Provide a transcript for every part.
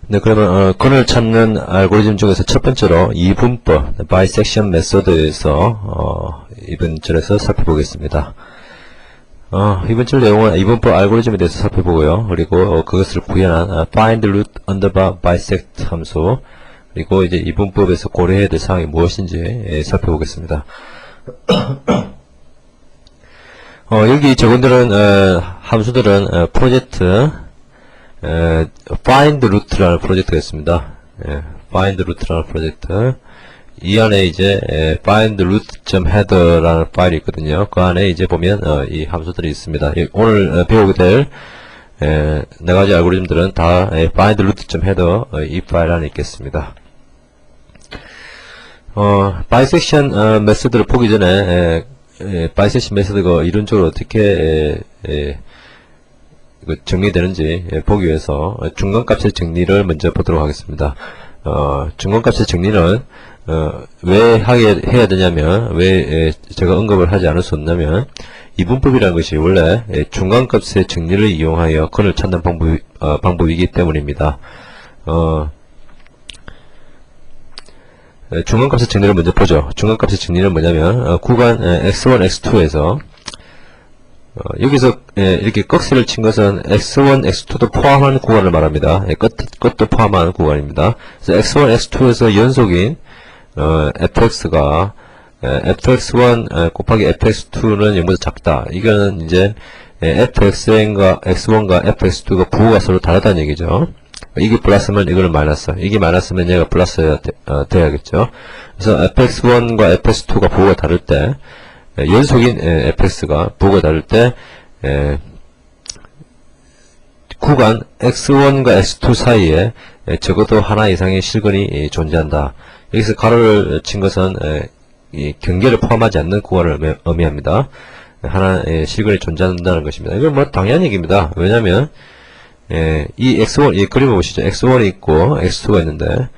네, 그러면 근을 찾는 알고리즘 중에서 첫 번째로 이분법 바이섹션 메소드에서 이번 절에서 살펴보겠습니다. 이번 절 내용은 이분법 알고리즘에 대해서 살펴보고요. 그리고 그것을 구현한 find root underbar bisect 함수, 그리고 이제 이분법에서 고려해야 될 사항이 무엇인지 살펴보겠습니다. 여기 적은들은 함수들은 프로젝트 find root라는 프로젝트가 있습니다. find root라는 프로젝트. 이 안에 이제 find root.header라는 파일이 있거든요. 그 안에 이제 보면 이 함수들이 있습니다. 오늘 배우게 될 네 가지 알고리즘들은 다 find root.header 이 파일 안에 있겠습니다. 바이섹션 메소드를 보기 전에 바이섹션 메소드가 이론적으로 어떻게 정리되는지 보기 위해서 중간값의 정리를 먼저 보도록 하겠습니다. 중간값의 정리는 왜 해야 되냐면, 왜 제가 언급을 하지 않을 수 없냐면, 이분법이라는 것이 원래 중간값의 정리를 이용하여 근을 찾는 방법이기 때문입니다. 중간값의 정리를 먼저 보죠. 중간값의 정리는 뭐냐면 구간 x1, x2에서 여기서 이렇게 꺽쇠를 친 것은 x1, x2도 포함한 구간을 말합니다. 끝도 포함한 구간입니다. 그래서 x1, x2에서 연속인 fx가 fx1 곱하기 fx2는 0보다 작다. 이거는 이제 fxn과 x1과 fx2가 부호가 서로 다르다는 얘기죠. 이게 플러스면 이거는 마이너스, 이게 마이너스면 얘가 플러스여야 돼야겠죠. 그래서 fx1과 fx2가 부호가 다를 때, 연속인 fx가 부호가 다를 때 구간 x1과 x2 사이에 적어도 하나 이상의 실근이 존재한다. 여기서 가로를 친 것은 이 경계를 포함하지 않는 구간을 의미합니다. 하나의 실근이 존재한다는 것입니다. 이건 뭐 당연한 얘기입니다. 왜냐면 이 x1, 이 그림을 보시죠. x1이 있고 x2가 있는데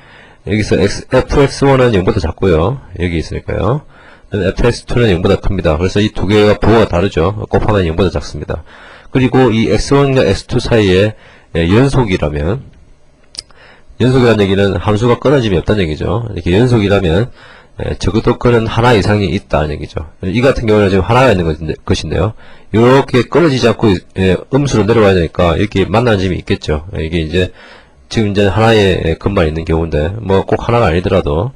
여기서 fx1은 0보다 작고요. 여기 있으니까요. fx2는 0보다 큽니다. 그래서 이 두 개가 부호가 다르죠. 곱하면 0보다 작습니다. 그리고 이 x1과 x2 사이에 연속이라는 얘기는 함수가 끊어짐이 없다는 얘기죠. 이렇게 연속이라면 적어도 그는 하나 이상이 있다는 얘기죠. 이 같은 경우는 지금 하나가 있는 것인데요. 이렇게 끊어지지 않고 음수로 내려와야 되니까 이렇게 만나는 점이 있겠죠. 이게 이제 지금 이제 하나의 근만 있는 경우인데 뭐 꼭 하나가 아니더라도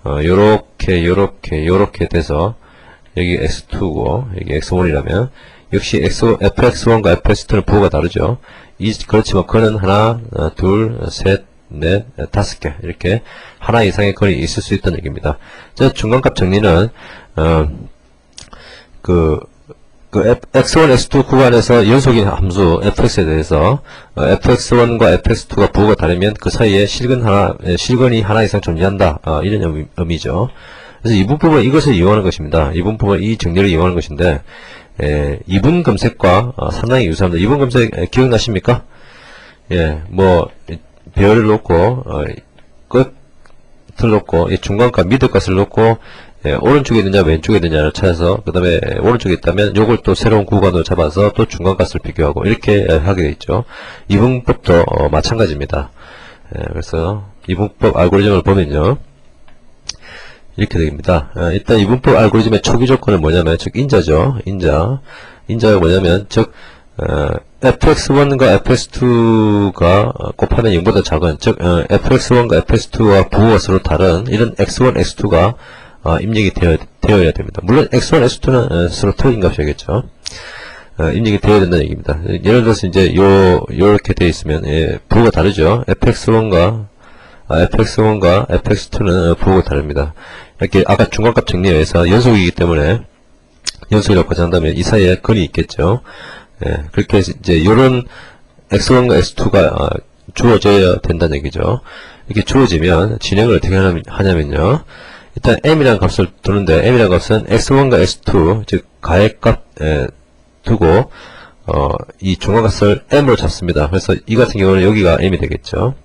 요렇게 돼서 여기 x2고 여기 x1이라면 역시 fx1과 fx2는 부호가 다르죠. 그렇지만 그는 하나, 둘, 셋, 넷, 다섯 개 이렇게 하나 이상의 근이 있을 수 있다는 얘기입니다. 저 중간값 정리는 x1, x2 구간에서 연속인 함수 fx에 대해서 fx1과 fx2가 부호가 다르면 그 사이에 실근이 하나 이상 존재한다. 이런 의미죠. 그래서 이분법은 이것을 이용하는 것입니다. 이분법은 이 정리를 이용하는 것인데 이분 검색과 상당히 유사합니다. 이분 검색 기억나십니까? 뭐 배열을 놓고 끝을 놓고 중간값 미들값을 놓고 오른쪽에 있느냐 왼쪽에 있느냐를 찾아서 그 다음에 오른쪽에 있다면 요걸 또 새로운 구간으로 잡아서 또 중간값을 비교하고 이렇게 하게 되어 있죠. 이분법도 마찬가지입니다. 그래서 이분법 알고리즘을 보면요 이렇게 됩니다. 일단 이분법 알고리즘의 초기 조건은 뭐냐면 즉 인자죠. 인자가 뭐냐면 즉 fx1과 fx2가 곱하면 0보다 작은 즉 fx1과 fx2와 부호가 서로 다른 이런 x1, x2가 입력이 되어야 됩니다. 물론 x1, x2는 서로 틀린 값이겠죠. 입력이 되어야 된다는 얘기입니다. 예를 들어서 이제 요렇게 되어 있으면 부호가 다르죠. fx1과 fx2는 부호가 다릅니다. 이렇게 아까 중간값 정리에 의해서 연속이기 때문에 연속이라고 가정한다면 이 사이에 근이 있겠죠. 그렇게 이제 요런 x1과 x2가 주어져야 된다는 얘기죠. 이렇게 주어지면 진행을 어떻게 하냐면요. 일단 m이라는 값을 두는데 m이라는 값은 x1과 x2 즉 가액값 두고 이 중간값을 m으로 잡습니다. 그래서 이 같은 경우는 여기가 m이 되겠죠.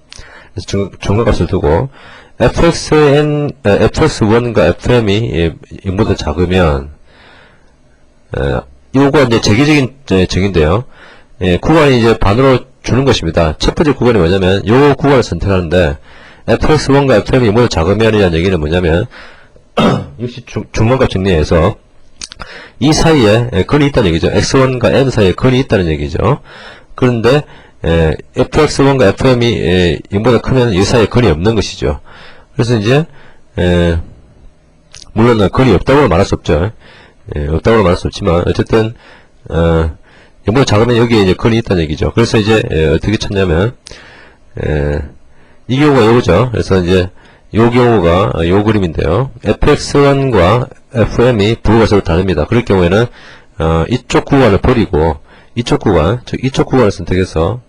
그래서 중간값을 두고 fx1과 fm이 0보다 작으면 요거 이제 재개적인 정인데요. 구간이 이제 반으로 주는 것입니다. 첫 번째 구간이 뭐냐면 요 구간을 선택하는데 fx1과 fm이 모두 작으면이라는 얘기는 뭐냐면 역시 중간값 정리해서 이 사이에 건이 있다는 얘기죠. x1과 m 사이에 건이 있다는 얘기죠. 그런데 fx1과 fm이 0보다 크면 이 사이에 건이 없는 것이죠. 그래서 이제 물론 건이 없다고 말할 수 없죠. 없다고 말할 수 없지만 어쨌든 0보다 작으면 여기에 이제 건이 있다는 얘기죠. 그래서 이제 어떻게 찾냐면 이 경우가 요거죠. 그래서 이제 요 경우가 요 그림인데요. fx1과 fm이 부호가 서로 다릅니다. 그럴 경우에는 이쪽 구간을 버리고 이쪽 구간을 선택해서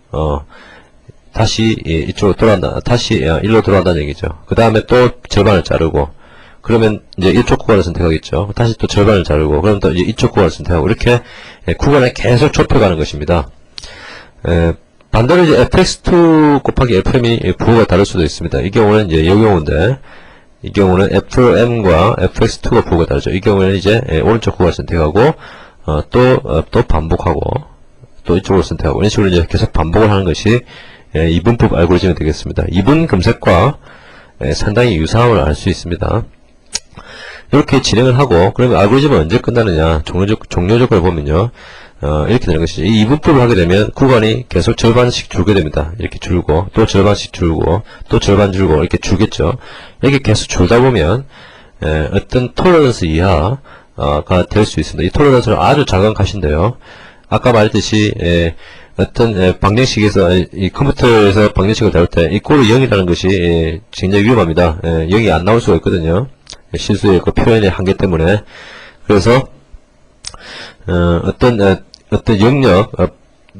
다시 이쪽으로 돌아간다. 다시 일로 돌아간다는 얘기죠. 그 다음에 또 절반을 자르고 그러면 이제 이쪽 구간을 선택하겠죠. 다시 또 절반을 자르고 그럼 또 이제 이쪽 구간을 선택하고 이렇게 구간을 계속 좁혀가는 것입니다. 반대로 이제 fx2 곱하기 fm이 부호가 다를 수도 있습니다. 이 경우는 이제 이 경우인데 이 경우는 fm과 fx2가 부호가 다르죠. 이 경우에는 이제 오른쪽 구간을 선택하고 또 반복하고 또 이쪽으로 선택하고 이런 식으로 이제 계속 반복을 하는 것이 이분법 알고리즘이 되겠습니다. 이분 검색과 상당히 유사함을 알 수 있습니다. 이렇게 진행을 하고 그러면 알고리즘은 언제 끝나느냐 종료적으로 보면요 이렇게 되는 것이죠. 이 이분법을 하게 되면 구간이 계속 절반씩 줄게 됩니다. 이렇게 줄고 또 절반씩 줄고 또 절반 줄고 이렇게 줄겠죠. 이렇게 계속 줄다 보면 어떤 톨러런스 이하가 될 수 있습니다. 이 톨러런스는 아주 작은 값인데요. 아까 말했듯이 어떤 방정식에서 이 컴퓨터에서 방정식을 다룰 때 이꼴 0이라는 것이 굉장히 위험합니다. 0이 안 나올 수가 있거든요. 실수의 그 표현의 한계 때문에. 그래서 어떤 영역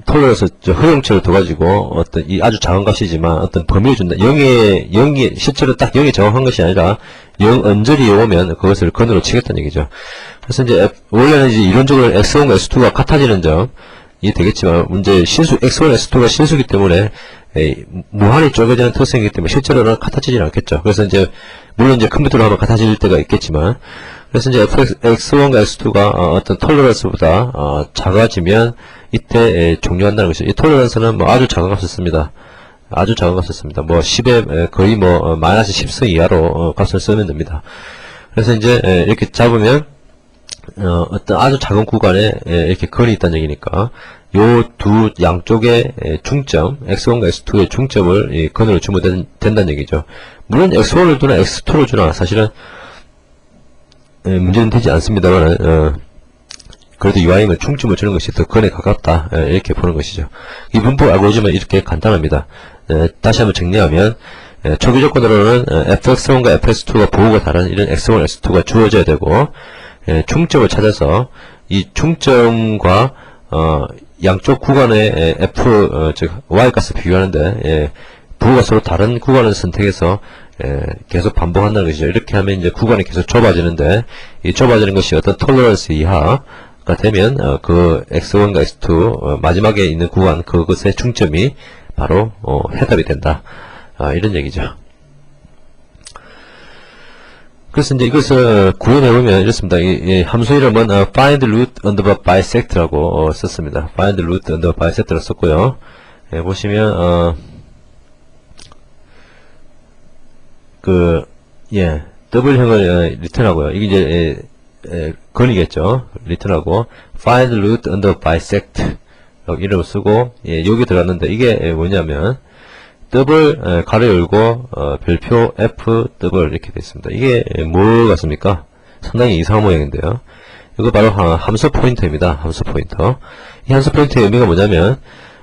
톨러런스 허용치를 둬가지고 어떤 이 아주 작은 값이지만 어떤 범위를 준다. 0이 실제로 딱 0이 정확한 것이 아니라 0 언저리에 오면 그것을 건으로 치겠다는 얘기죠. 그래서 이제 원래는 이제 이론적으로 x1과 x2가 같아지는 점이 되겠지만 문제 실수 x1, x2가 실수기 때문에 무한히 쪼개지는 특성이기 때문에 실제로는 같아지지는 않겠죠. 그래서 이제 물론 이제 컴퓨터로 하면 같아질 때가 있겠지만 그래서 이제 x1과 x2가 어떤 톨러런스보다 작아지면 이때 종료한다는 것이죠. 이 톨러런스는 뭐 아주 작은 값을 씁니다. 아주 작은 값을 씁니다. 뭐 10에 거의 뭐 마이너스 10승 이하로 값을 쓰면 됩니다. 그래서 이제 이렇게 잡으면 어떤 아주 작은 구간에 이렇게 건이 있다는 얘기니까 요 두 양쪽의 중점 x1과 x2의 중점을 건으로 주면 된다는 얘기죠. 물론 x1을 두나 x2를 주나 사실은 문제는 되지 않습니다만 그래도 이와이는 중점을 주는 것이 더 건에 가깝다 이렇게 보는 것이죠. 이 분법 알고리즘은 이렇게 간단합니다. 다시 한번 정리하면 초기 조건으로는 fx1과 fx2가 부호가 다른 이런 x1, x2가 주어져야 되고 중점을 찾아서 이 중점과 양쪽 구간의 즉 y값을 비교하는데 부호가 서로 다른 구간을 선택해서 계속 반복한다는 것이죠. 이렇게 하면 이제 구간이 계속 좁아지는데 이 좁아지는 것이 어떤 톨러런스 이하가 되면 그 x1과 x2 마지막에 있는 구간 그것의 중점이 바로 해답이 된다. 이런 얘기죠. 그래서 이제 이것을 구현해보면 이렇습니다. 이 함수 이름은 find root underbar bisect라고 썼습니다. find root underbar bisect라고 썼고요. 보시면 더블형을 리턴하고요. 이게 이제 건이겠죠. 리턴하고 find root under bisect 이름을 쓰고 여기 들어갔는데 이게 뭐냐면 더블 가로 열고 별표 f 더블 이렇게 되어 있습니다. 이게 뭐 같습니까? 상당히 이상한 모양인데요. 이거 바로 함수 포인터입니다. 함수 포인터. 이 함수 포인터의 의미가 뭐냐면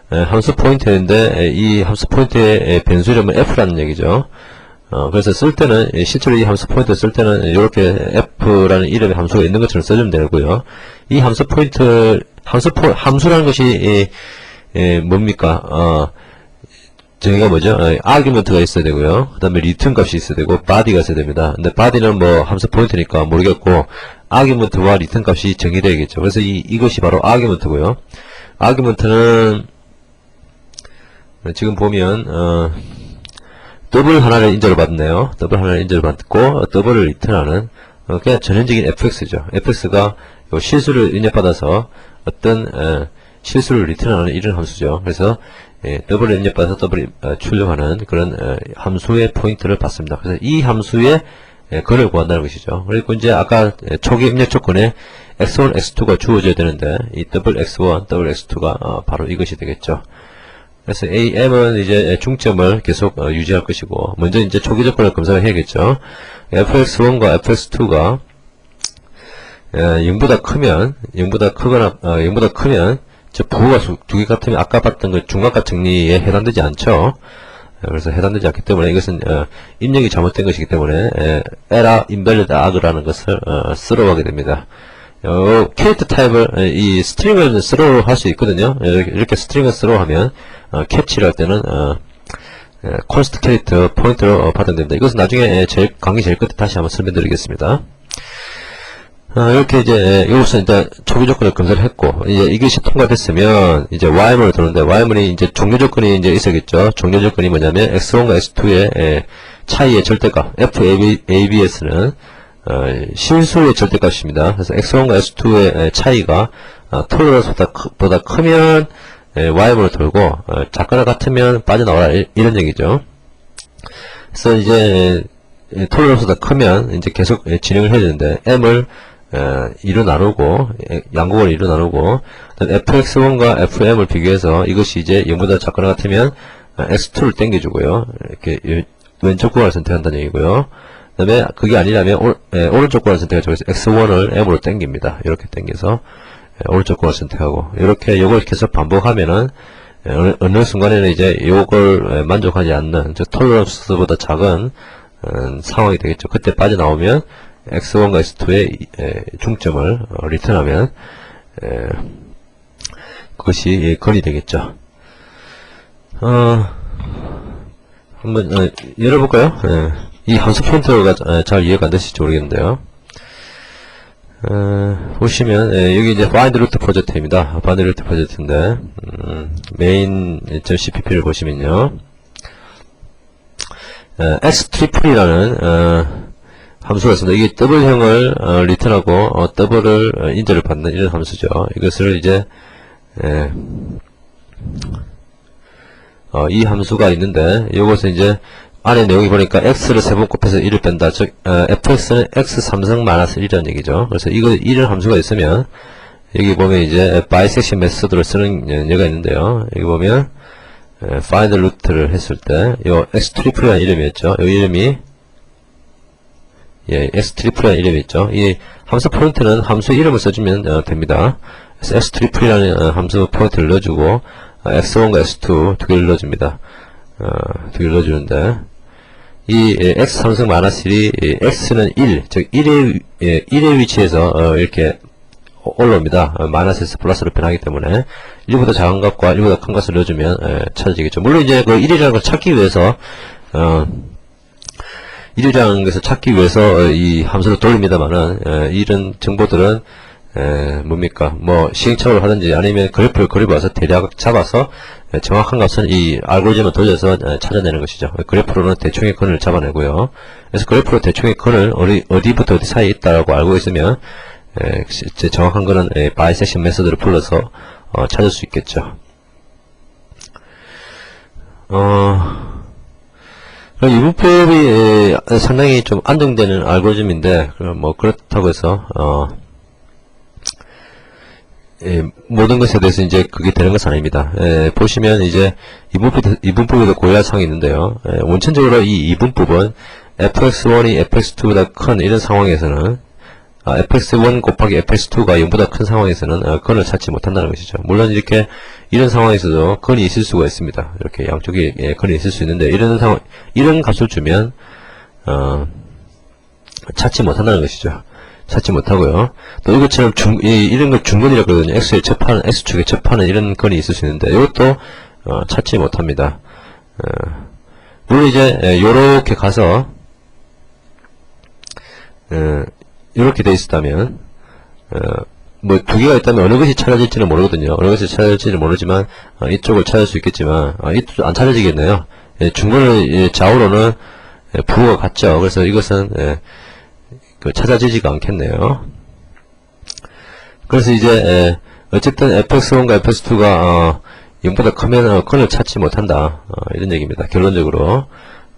함수 포인터인데 이 함수 포인터의 변수 이름은 f라는 얘기죠. 그래서 쓸 때는 실제로 이 함수 포인터 쓸 때는 이렇게 f라는 이름의 함수가 있는 것처럼 써주면 되고요. 이 함수 포인터 함수라는 것이 뭡니까? 저희가 뭐죠? 아규먼트가 있어야 되고요. 그 다음에 리턴 값이 있어야 되고 body가 있어야 됩니다. 근데 body는 뭐 함수 포인트니까 모르겠고 아규먼트와 리턴 값이 정의되어야겠죠. 그래서 이것이 바로 아규먼트고요. 아규먼트는 지금 보면 더블 하나를 인정을 받네요. 더블 하나를 인정을 받고 더블을 리턴하는 그냥 전형적인 fx죠. fx가 실수를 인정받아서 어떤 실수를 리턴하는 이런 함수죠. 그래서 더블 입력받아서 더블 출력하는 그런 함수의 포인트를 받습니다. 그래서 이 함수의 근을 구한다는 것이죠. 그리고 이제 아까 초기 입력 조건에 x1, x2가 주어져야 되는데 이 더블 x1, 더블 x2가 바로 이것이 되겠죠. 그래서 AM은 이제 중점을 계속 유지할 것이고, 먼저 이제 초기 조건을 검사를 해야겠죠. fx1과 fx2가 0보다 크면, 0보다 크면, 저 부호가 두 개 같으면 아까 봤던 그 중간값 정리에 해당되지 않죠. 그래서 해당되지 않기 때문에 이것은 입력이 잘못된 것이기 때문에 error invalid arg라는 것을 throw 하게 됩니다. 캐릭터 타입을 이 스트링을 throw 할 수 있거든요. 이렇게 스트링을 throw 하면 캡치를 할 때는 const 캐릭터 포인트로 받아냅니다. 이것은 나중에 강의 제일 끝에 다시 한번 설명드리겠습니다. 이렇게 이제 이것은 일단 초기 조건을 검사를 했고, 이제 이것이 통과됐으면 이제 y문을 도는데, y문이 이제 종료 조건이 이제 있어야겠죠. 종료 조건이 뭐냐면 x1과 x2의 차이의 절대값 FABS는 실수의 절대값입니다. 그래서 x1과 x2의 차이가 톨러런스보다 크면 y문을 돌고 작거나 같으면 빠져나와라, 이런 얘기죠. 그래서 이제 톨러런스보다 크면 이제 계속 진행을 해야 되는데, m을 2로 나누고, 양국을 2로 나누고, fx1과 fm을 비교해서 이것이 이제 0보다 작거나 같으면 x2를 땡겨주고요. 이렇게 왼쪽 구간을 선택한다는 얘기고요. 그 다음에 그게 아니라면 오른쪽 구간을 선택해서 x1을 m으로 땡깁니다. 이렇게 땡겨서 오른쪽 구간을 선택하고, 이렇게 이걸 계속 반복하면은 어느 순간에는 이제 이걸 만족하지 않는, 즉 톨러런스보다 작은 상황이 되겠죠. 그때 빠져나오면 x1과 x2의 중점을 리턴하면 그것이 건이 되겠죠. 한번 열어볼까요? 이 함수 포인터가 잘 이해가 안 되실지 모르겠는데요. 보시면 여기 이제 find root 프로젝트입니다. find root 프로젝트인데 main.cpp를 보시면요, xtriple이라는 함수가 있습니다. 이게 더블형을 리턴하고 더블을 인저를 받는 이런 함수죠. 이것을 이제 이 함수가 있는데, 이것은 이제 안에 내용이 보니까 x를 3번 곱해서 1을 뺀다. 즉 fx는 x 3승 마이너스 1이라는 얘기죠. 그래서 이런 함수가 있으면 여기 보면 이제 바이섹션 메소드를 쓰는 예가 있는데요. 여기 보면 find root를 했을 때 이 xtriple이라는 이름이었죠. 이 이름이 xtriple이라는 이름이 있죠. 이 함수 포인트는 함수 이름을 써주면 됩니다. 그래서 xtriple이라는 함수 포인트를 넣어주고 x1과 x2 두 개를 넣어줍니다. 두 개를 넣어주는데, 이 x 3승 마이너스 1이 x는 1, 즉 1의 위치에서 이렇게 올라옵니다. 마이너스에서 플러스로 변하기 때문에 1보다 작은 값과 1보다 큰 값을 넣어주면 찾아지겠죠. 물론 이제 그 1이라는 걸 찾기 위해서 1이라는 것을 찾기 위해서 이 함수를 돌립니다만은 이런 정보들은 뭡니까? 뭐 시행착오를 하든지 아니면 그래프를 그려봐서 대략 잡아서 정확한 값은 이 알고리즘을 돌려서 찾아내는 것이죠. 그래프로는 대충의 근을 잡아내고요. 그래서 그래프로 대충의 근을 어디부터 어디 사이에 있다라고 알고 있으면 정확한 거는 바이섹션 메소드를 불러서 찾을 수 있겠죠. 이 문법이 상당히 좀 안정되는 알고리즘인데, 뭐 그렇다고 해서 모든 것에 대해서 이제 그게 되는 것은 아닙니다. 보시면 이제 이분법에도 고려할 사항이 있는데요. 원천적으로 이 이분법은 fx1이 fx2보다 큰 이런 상황에서는 fx1 곱하기 fx2가 0보다 큰 상황에서는 근을 찾지 못한다는 것이죠. 물론 이렇게 이런 상황에서도 근이 있을 수가 있습니다. 이렇게 양쪽에 근이 있을 수 있는데, 이런 값을 주면 찾지 못한다는 것이죠. 찾지 못하고요. 또 이것처럼 이런 걸 중근이라고 하거든요. x의 접하는, x축에 접하는 이런 근이 있을 수 있는데, 이것도 찾지 못합니다. 물론 이제 요렇게 가서 이렇게 돼 있었다면 뭐 두 개가 있다면 어느 것이 찾아질지는 모르거든요. 어느 것이 찾아질지는 모르지만 이쪽을 찾을 수 있겠지만 이쪽 안 찾아지겠네요. 중근을 좌우로는 부호가 같죠. 그래서 이것은 찾아지지가 않겠네요. 그래서 이제 어쨌든 fx1과 fx2가 0보다 크면 근을 찾지 못한다. 이런 얘기입니다. 결론적으로.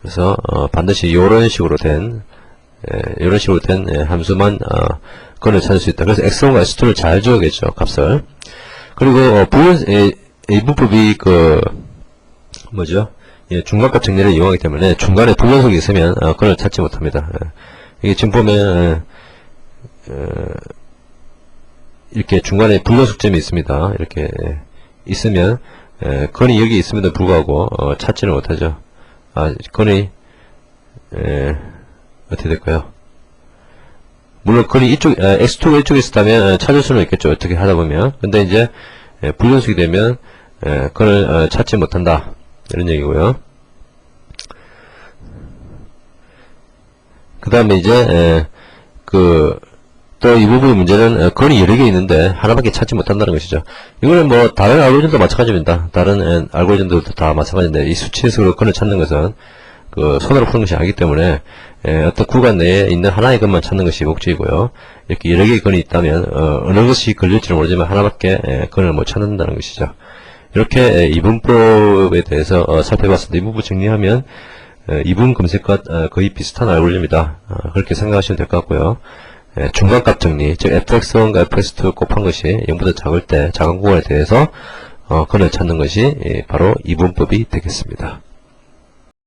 그래서 반드시 이런 식으로 된 함수만 근을 찾을 수 있다. 그래서 x1과 x2를 잘 줘야겠죠. 값을. 그리고 이분법이 중간값 정리를 이용하기 때문에 중간에 불연속이 있으면 근을 찾지 못합니다. 이게 지금 보면 이렇게 중간에 불연속점이 있습니다. 이렇게 있으면 근이 여기 있음에도 불구하고 찾지를 못하죠. 근이 어떻게 될까요? 물론 근이 x2가 이쪽에 있었다면 찾을 수는 있겠죠. 어떻게 하다 보면. 근데 이제 불연속이 되면 근을 찾지 못한다. 이런 얘기고요. 그 다음에 이제 또 이 부분의 문제는 근이 여러 개 있는데 하나밖에 찾지 못한다는 것이죠. 이거는 뭐 다른 알고리즘도 마찬가지입니다. 다른 알고리즘들도 다 마찬가지인데 이 수치 해석으로 근을 찾는 것은 손으로 푸는 것이 아니기 때문에 어떤 구간 내에 있는 하나의 근만 찾는 것이 목적이고요. 이렇게 여러 개의 근이 있다면 어느 것이 걸릴지는 모르지만 하나밖에 근을 못 찾는다는 것이죠. 이렇게 이분법에 대해서 살펴봤습니다. 이 부분 정리하면 이분 검색과 거의 비슷한 알고리즘이다. 그렇게 생각하시면 될 것 같고요. 중간값 정리, 즉 fx1과 fx2 곱한 것이 0보다 작을 때 작은 구간에 대해서 근을 찾는 것이 바로 이분법이 되겠습니다.